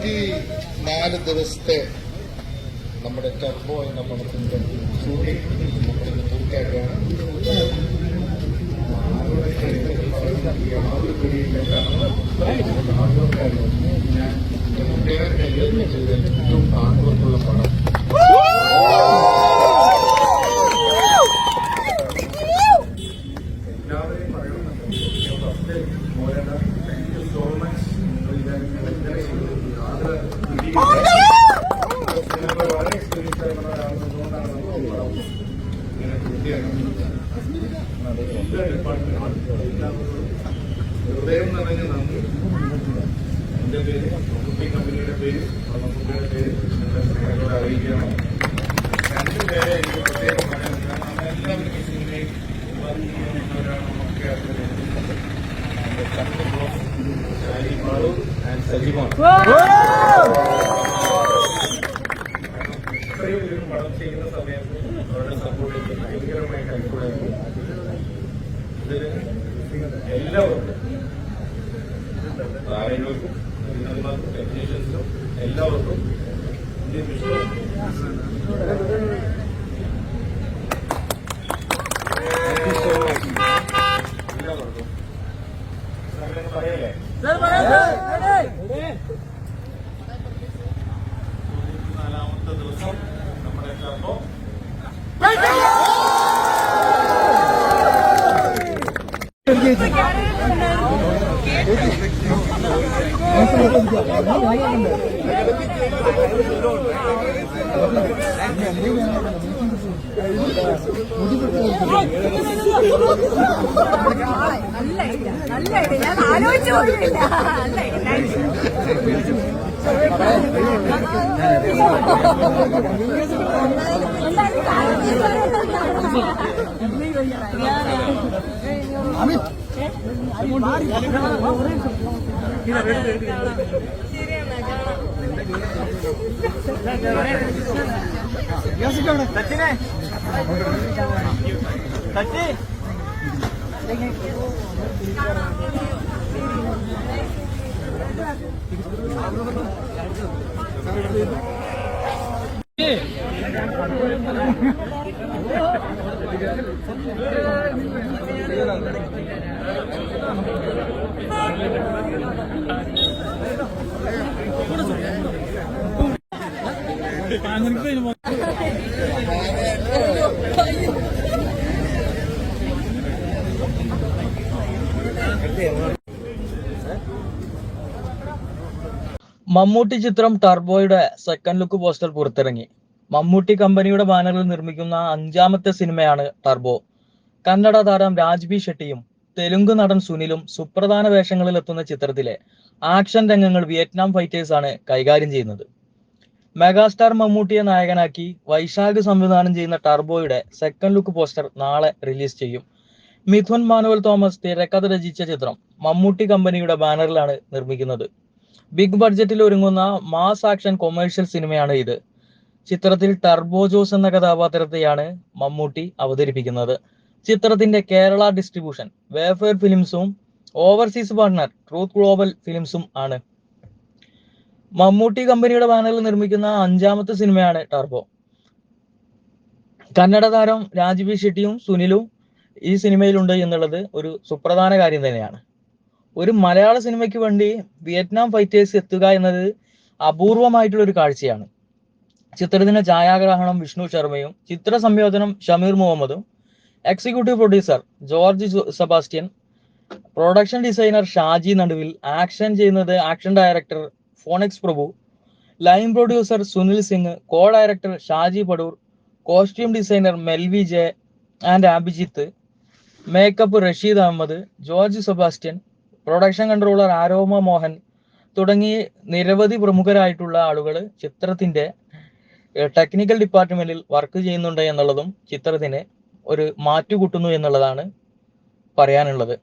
104 ദിവസത്തെ നമ്മുടെ ടർബോ എന്ന പടത്തിന്റെ ഷൂട്ടിംഗ് നമ്മളിന്ന് പൂർത്തിയാക്കുകയാണ്. ഏറ്റവും ഹാർഡ്വർക്കുള്ള പടം. എല്ലാവരെയും വളരെ എക്സ്പീരിയൻസ് ആയിട്ടുള്ള ഒരാളാണ് ഇങ്ങനെ പൂർത്തിയാക്കുന്നത്. എല്ലാ ഡിപ്പാർട്ട്മെന്റും ഹൃദയം നിറഞ്ഞ നന്ദി. എന്റെ പേര് മമ്മൂട്ടി കമ്പനിയുടെ പേര് മമ്മൂട്ടിയുടെ പേര് നിങ്ങളുടെ സ്നേഹത്തോടെ അറിയിക്കണം. രണ്ടുപേരെ എനിക്ക് പ്രത്യേകം പറയാൻ, കാരണം എല്ലാവരും ഈ സിനിമയിൽ വന്നവരാണ്. നമുക്ക് ഷാരി ബാലു ആൻഡ് സജിമോൻ ഇത്രയും ഒരു പടം ചെയ്യുന്ന സമയത്ത് അവരുടെ സപ്പോർട്ട് എനിക്ക് ഭയങ്കരമായി ഹെൽപ്ഫുള്ളായിരുന്നു. ഇതിന് എല്ലാവർക്കും, താരങ്ങൾക്കും വിനോദന്മാർക്കും ടെക്നീഷ്യൻസിനും എല്ലാവർക്കും ഇന്ത്യൻ വിഷ്ണു എല്ലാവർക്കും പറയല്ലേ. നാലാമത്തെ ദിവസം നമ്മുടെ ടർബോ നല്ല ഞാൻ ആലോചിച്ചു പോയില്ല. മമ്മൂട്ടി ചിത്രം ടർബോയുടെ സെക്കൻഡ് ലുക്ക് പോസ്റ്റർ പുറത്തിറങ്ങി. മമ്മൂട്ടി കമ്പനിയുടെ ബാനറിൽ നിർമ്മിക്കുന്ന 5ാമത്തെ സിനിമയാണ് ടർബോ. കന്നഡ താരം രാജ്ബി ഷെട്ടിയും തെലുങ്ക് നടൻ സുനിലും സുപ്രധാന വേഷങ്ങളിൽ എത്തുന്ന ചിത്രത്തിലെ ആക്ഷൻ രംഗങ്ങൾ വിയറ്റ്നാം ഫൈറ്റേഴ്സ് ആണ് കൈകാര്യം ചെയ്യുന്നത്. മെഗാസ്റ്റാർ മമ്മൂട്ടിയെ നായകനാക്കി വൈശാഖ് സംവിധാനം ചെയ്യുന്ന ടർബോയുടെ സെക്കൻഡ് ലുക്ക് പോസ്റ്റർ നാളെ റിലീസ് ചെയ്യും. മിഥുൻ മാനുവൽ തോമസ് തിരക്കഥ രചിച്ച ചിത്രം മമ്മൂട്ടി കമ്പനിയുടെ ബാനറിലാണ് നിർമ്മിക്കുന്നത്. ബിഗ് ബഡ്ജറ്റിൽ ഒരുങ്ങുന്ന മാസ് ആക്ഷൻ കൊമേഴ്ഷ്യൽ സിനിമയാണ് ഇത്. ചിത്രത്തിൽ ടർബോ ജോസ് എന്ന കഥാപാത്രത്തെയാണ് മമ്മൂട്ടി അവതരിപ്പിക്കുന്നത്. ചിത്രത്തിന്റെ കേരള ഡിസ്ട്രിബ്യൂഷൻ വേഫെയർ ഫിലിംസും ഓവർസീസ് പാർട്ണർ ട്രൂത്ത് ഗ്ലോബൽ ഫിലിംസും ആണ്. മമ്മൂട്ടി കമ്പനിയുടെ ബാനറിൽ നിർമ്മിക്കുന്ന 5ാമത്തെ സിനിമയാണ് ടർബോ. കന്നഡ താരം രാജ്ബി ഷെട്ടിയും സുനിലും ഈ സിനിമയിലുണ്ട് എന്നുള്ളത് ഒരു സുപ്രധാന കാര്യം തന്നെയാണ്. ഒരു മലയാള സിനിമയ്ക്ക് വേണ്ടി വിയറ്റ്നാം ഫൈറ്റേഴ്സ് എത്തുക എന്നത് അപൂർവമായിട്ടുള്ള ഒരു കാഴ്ചയാണ്. ചിത്രത്തിന്റെ ഛായാഗ്രഹണം വിഷ്ണു ശർമ്മയും ചിത്ര സംയോജനം ഷമീർ മുഹമ്മദും executive producer George Sebastian, production designer Shaji Naduvil, action ചെയ്യുന്നത് action director Phoenix Prabhu, line producer Sunil Singh, co director Shaji Padoor, costume designer Melvi J and Abhijith, makeup Rasheed Ahammed, George Sebastian, production controller Aroma Mohan തുടങ്ങി നിരവധി പ്രമുഖരായിട്ടുള്ള ആളുകൾ ചിത്രത്തിന്റെ ടെക്നിക്കൽ ഡിപ്പാർട്ട്മെന്റിൽ വർക്ക് ചെയ്യുന്നുണ്ട് എന്നുള്ളതും ചിത്രത്തിന് ഒരു മാറ്റുകൂട്ടുന്നു എന്നുള്ളതാണ് പറയാനുള്ളത്.